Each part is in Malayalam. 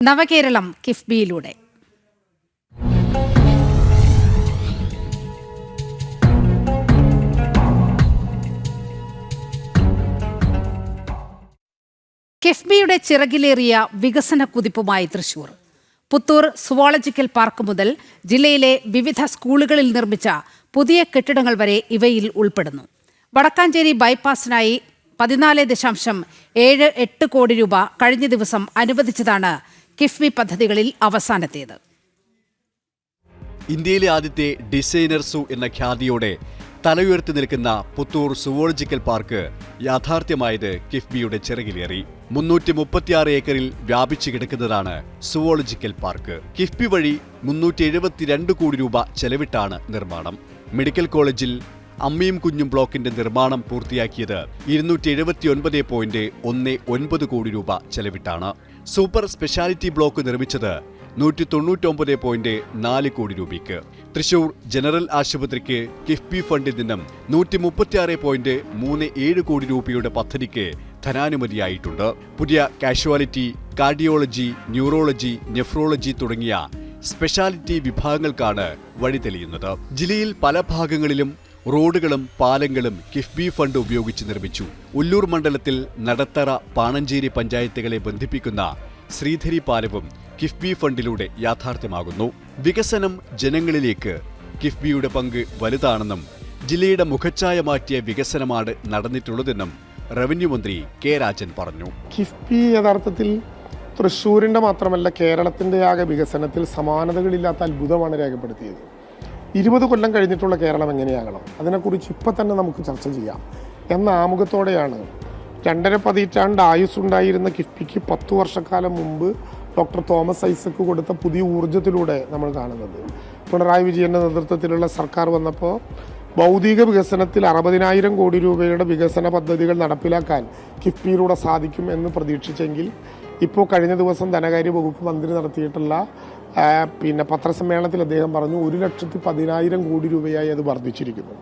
നവകേരളം കിഫ്ബിയിലൂടെ. കിഫ്ബിയുടെ ചിറകിലേറിയ വികസന കുതിപ്പുമായി തൃശൂർ. പുത്തൂർ സുവോളജിക്കൽ പാർക്ക് മുതൽ ജില്ലയിലെ വിവിധ സ്കൂളുകളിൽ നിർമ്മിച്ച പുതിയ കെട്ടിടങ്ങൾ വരെ ഇവയിൽ ഉൾപ്പെടുന്നു. വടക്കാഞ്ചേരി ബൈപ്പാസിനായി 14.78 കോടി രൂപ കഴിഞ്ഞ ദിവസം അനുവദിച്ചതാണ് കിഫ്ബി പദ്ധതികളിൽ അവസാനത്തേത്. ഇന്ത്യയിലെ ആദ്യത്തെ ഡിസൈനർ സൂ എന്ന ഖ്യാതിയോടെ തലയുയർത്തി നിൽക്കുന്ന പുത്തൂർ സുവോളജിക്കൽ പാർക്ക് യാഥാർത്ഥ്യമായത് കിഫ്ബിയുടെ ചിറകിലേറി. 336 ഏക്കറിൽ വ്യാപിച്ചു കിടക്കുന്നതാണ് സുവോളജിക്കൽ പാർക്ക്. കിഫ്ബി വഴി 372 കോടി രൂപ ചെലവിട്ടാണ് നിർമ്മാണം. മെഡിക്കൽ കോളേജിൽ അമ്മയും കുഞ്ഞും ബ്ലോക്കിന്റെ നിർമ്മാണം പൂർത്തിയാക്കിയത് 279.19 കോടി രൂപ ചെലവിട്ടാണ്. സൂപ്പർ സ്പെഷ്യാലിറ്റി ബ്ലോക്ക് നിർമ്മിച്ചത് 199.4 കോടി രൂപയ്ക്ക്. തൃശൂർ ജനറൽ ആശുപത്രിക്ക് കിഫ്ബി ഫണ്ടിൽ നിന്നും 136.37 കോടി രൂപയുടെ പദ്ധതിക്ക് ധനാനുമതിയായിട്ടുണ്ട്. പുതിയ കാഷ്വാലിറ്റി, കാർഡിയോളജി, ന്യൂറോളജി, നെഫ്രോളജി തുടങ്ങിയ സ്പെഷ്യാലിറ്റി വിഭാഗങ്ങൾക്കാണ് വഴി തെളിയുന്നത്. ജില്ലയിൽ പല ഭാഗങ്ങളിലും റോഡുകളും പാലങ്ങളും കിഫ്ബി ഫണ്ട് ഉപയോഗിച്ച് നിർമ്മിച്ചു. ഉല്ലൂർ മണ്ഡലത്തിൽ നടത്തറ, പാണഞ്ചേരി പഞ്ചായത്തുകളെ ബന്ധിപ്പിക്കുന്ന ശ്രീധരി പാലവും കിഫ്ബി ഫണ്ടിലൂടെ യാഥാർത്ഥ്യമാകുന്നു. വികസനം ജനങ്ങളിലേക്ക് കിഫ്ബിയുടെ പങ്ക് വലുതാണെന്നും ജില്ലയുടെ മുഖച്ഛായ മാറ്റിയ വികസനമാണ് നടന്നിട്ടുള്ളതെന്നും റവന്യൂ മന്ത്രി കെ രാജൻ പറഞ്ഞു. കിഫ്ബി യഥാർത്ഥത്തിൽ തൃശ്ശൂരിൻ്റെ മാത്രമല്ല കേരളത്തിൻ്റെ ആകെ വികസനത്തിൽ സമാനതകളില്ലാത്ത അത്ഭുതമാണ് രേഖപ്പെടുത്തിയത്. 20 കൊല്ലം കഴിഞ്ഞിട്ടുള്ള കേരളം എങ്ങനെയാകണം, അതിനെക്കുറിച്ച് ഇപ്പം തന്നെ നമുക്ക് ചർച്ച ചെയ്യാം എന്ന ആമുഖത്തോടെയാണ് 2.5 പതിറ്റാണ്ട് ആയുസ്സുണ്ടായിരുന്ന കിഫ്ബിക്ക് 10 വർഷക്കാലം മുമ്പ് ഡോക്ടർ തോമസ് ഐസക് കൊടുത്ത പുതിയ ഊർജ്ജത്തിലൂടെ നമ്മൾ കാണുന്നത്. പിണറായി വിജയൻ്റെ നേതൃത്വത്തിലുള്ള സർക്കാർ വന്നപ്പോൾ ഭൗതിക വികസനത്തിൽ 60,000 കോടി രൂപയുടെ വികസന പദ്ധതികൾ നടപ്പിലാക്കാൻ കിഫ്ബിയിലൂടെ സാധിക്കും എന്ന് പ്രതീക്ഷിച്ചെങ്കിൽ ഇപ്പോൾ കഴിഞ്ഞ ദിവസം ധനകാര്യ വകുപ്പ് മന്ത്രി നടത്തിയിട്ടുള്ള പത്രസമ്മേളനത്തിൽ അദ്ദേഹം പറഞ്ഞു 1,10,000 കോടി രൂപയായി അത് വർദ്ധിച്ചിരിക്കുന്നു.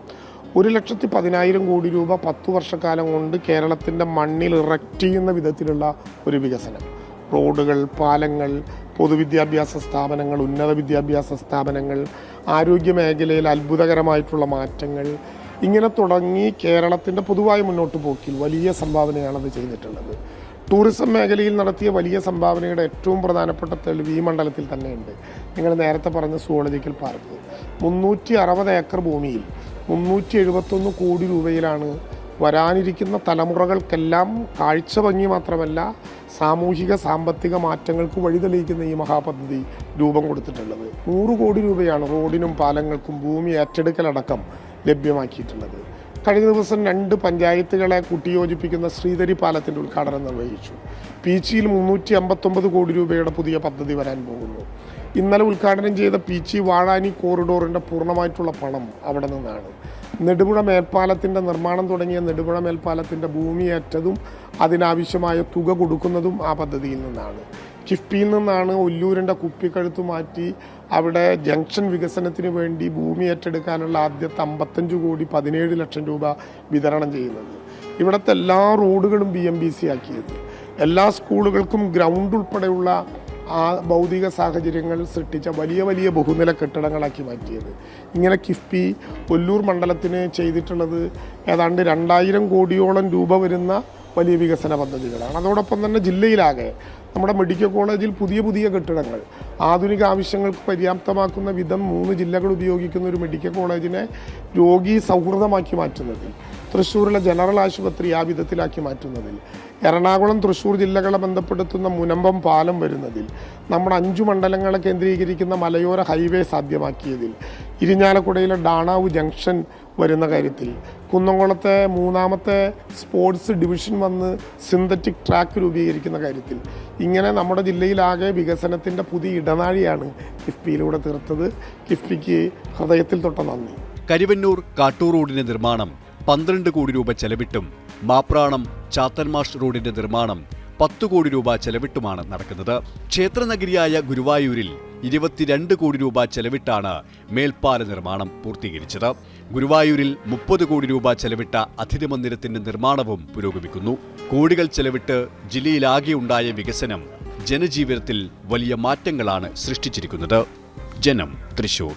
1,10,000 കോടി രൂപ 10 വർഷക്കാലം കൊണ്ട് കേരളത്തിൻ്റെ മണ്ണിൽ ഇറക്റ്റ് ചെയ്യുന്ന വിധത്തിലുള്ള ഒരു വികസനം. റോഡുകൾ, പാലങ്ങൾ, പൊതുവിദ്യാഭ്യാസ സ്ഥാപനങ്ങൾ, ഉന്നത വിദ്യാഭ്യാസ സ്ഥാപനങ്ങൾ, ആരോഗ്യ മേഖലയിൽ അത്ഭുതകരമായിട്ടുള്ള മാറ്റങ്ങൾ, ഇങ്ങനെ തുടങ്ങി കേരളത്തിൻ്റെ പൊതുവായ മുന്നോട്ട് പോക്കിൽ വലിയ സംഭാവനയാണത് ചെയ്തിട്ടുള്ളത്. ടൂറിസം മേഖലയിൽ നടത്തിയ വലിയ സംഭാവനയുടെ ഏറ്റവും പ്രധാനപ്പെട്ട തെളിവ് ഈ മണ്ഡലത്തിൽ തന്നെയുണ്ട്. നിങ്ങൾ നേരത്തെ പറഞ്ഞ സുവോളജിക്കൽ പാർക്ക് 360 ഏക്കർ ഭൂമിയിൽ 371 കോടി രൂപയിലാണ് വരാനിരിക്കുന്ന തലമുറകൾക്കെല്ലാം കാഴ്ച ഭംഗി മാത്രമല്ല സാമൂഹിക സാമ്പത്തിക മാറ്റങ്ങൾക്ക് വഴിതെളിയിക്കുന്ന ഈ മഹാപദ്ധതി രൂപം കൊടുത്തിട്ടുള്ളത്. 100 കോടി രൂപയാണ് റോഡിനും പാലങ്ങൾക്കും ഭൂമി ഏറ്റെടുക്കലടക്കം ലഭ്യമാക്കിയിട്ടുള്ളത്. കഴിഞ്ഞ ദിവസം 2 പഞ്ചായത്തുകളെ കൂട്ടിയോജിപ്പിക്കുന്ന ശ്രീധരി പാലത്തിൻ്റെ ഉദ്ഘാടനം നിർവഹിച്ചു. പീച്ചിയിൽ 359 കോടി രൂപയുടെ പുതിയ പദ്ധതി വരാൻ പോകുന്നു. ഇന്നലെ ഉദ്ഘാടനം ചെയ്ത പീച്ചി വാഴാനി കോറിഡോറിൻ്റെ പൂർണ്ണമായിട്ടുള്ള പണം അവിടെ നിന്നാണ്. നെടുപുഴ മേൽപ്പാലത്തിൻ്റെ നിർമ്മാണം തുടങ്ങിയ നെടുപുഴ മേൽപ്പാലത്തിൻ്റെ ഭൂമിയേറ്റതും അതിനാവശ്യമായ തുക കൊടുക്കുന്നതും ആ പദ്ധതിയിൽ നിന്നാണ്. കിഫ്ബിയിൽ നിന്നാണ് ഒല്ലൂരിൻ്റെ കുപ്പിക്കഴുത്ത് മാറ്റി അവിടെ ജംഗ്ഷൻ വികസനത്തിന് വേണ്ടി ഭൂമി ഏറ്റെടുക്കാനുള്ള ആദ്യത്തെ 55 കോടി 17 ലക്ഷം രൂപ വിതരണം ചെയ്യുന്നത്. ഇവിടുത്തെ എല്ലാ റോഡുകളും BMBC ആക്കിയത്, എല്ലാ സ്കൂളുകൾക്കും ഗ്രൗണ്ട് ഉൾപ്പെടെയുള്ള ആ ഭൗതിക സാഹചര്യങ്ങൾ സൃഷ്ടിച്ച വലിയ വലിയ ബഹുനില കെട്ടിടങ്ങളാക്കി മാറ്റിയത്. ഇങ്ങനെ കിഫ്ബി ഒല്ലൂർ മണ്ഡലത്തിന് ചെയ്തിട്ടുള്ളത് ഏതാണ്ട് 2,000 കോടിയോളം രൂപ വരുന്ന വലിയ വികസന പദ്ധതികളാണ്. അതോടൊപ്പം തന്നെ ജില്ലയിലാകെ നമ്മുടെ മെഡിക്കൽ കോളേജിൽ പുതിയ പുതിയ കെട്ടിടങ്ങൾ ആധുനിക ആവശ്യങ്ങൾക്ക് പര്യാപ്തമാക്കുന്ന വിധം 3 ജില്ലകൾ ഉപയോഗിക്കുന്ന ഒരു മെഡിക്കൽ കോളേജിനെ രോഗി സൗഹൃദമാക്കി മാറ്റുന്നതിൽ, തൃശ്ശൂരിലെ ജനറൽ ആശുപത്രി ആ വിധത്തിലാക്കി മാറ്റുന്നതിൽ, എറണാകുളം തൃശ്ശൂർ ജില്ലകളെ ബന്ധപ്പെടുത്തുന്ന മുനമ്പം പാലം വരുന്നതിൽ, നമ്മുടെ 5 മണ്ഡലങ്ങളെ കേന്ദ്രീകരിക്കുന്ന മലയോര ഹൈവേ സാധ്യമാക്കിയതിൽ, ഇരിഞ്ഞാലക്കുടയിലെ ഡാണാവ് ജംഗ്ഷൻ വരുന്ന കാര്യത്തിൽ, കുന്നംകുളത്തെ 3ാമത്തെ സ്പോർട്സ് ഡിവിഷൻ വന്ന് സിന്തറ്റിക് ട്രാക്ക് രൂപീകരിക്കുന്ന കാര്യത്തിൽ, ഇങ്ങനെ നമ്മുടെ ജില്ലയിലാകെ വികസനത്തിൻ്റെ പുതിയ ഇടനാഴിയാണ് കിഫ്ബിയിലൂടെ തീർത്തത്. കിഫ്ബിക്ക് ഹൃദയത്തിൽ തൊട്ട നന്ദി. കരിവന്നൂർ കാട്ടൂർ റോഡിന്റെ നിർമ്മാണം 12 കോടി രൂപ ചെലവിട്ടും മാപ്രാണം ചാത്തൻമാഷ് റോഡിന്റെ നിർമ്മാണം 10 കോടി രൂപ ചെലവിട്ടുമാണ് നടക്കുന്നത്. ക്ഷേത്രനഗരിയായ ഗുരുവായൂരിൽ 22 കോടി രൂപ ചെലവിട്ടാണ് മേൽപ്പാല നിർമ്മാണം പൂർത്തീകരിച്ചത്. ഗുരുവായൂരിൽ 30 കോടി രൂപ ചെലവിട്ട അതിഥി മന്ദിരത്തിന്റെ നിർമ്മാണവും പുരോഗമിക്കുന്നു. കോടികൾ ചെലവിട്ട് ജില്ലയിലാകെ ഉണ്ടായ വികസനം ജനജീവിതത്തിൽ വലിയ മാറ്റങ്ങളാണ് സൃഷ്ടിച്ചിരിക്കുന്നത്. ജനം, തൃശൂർ.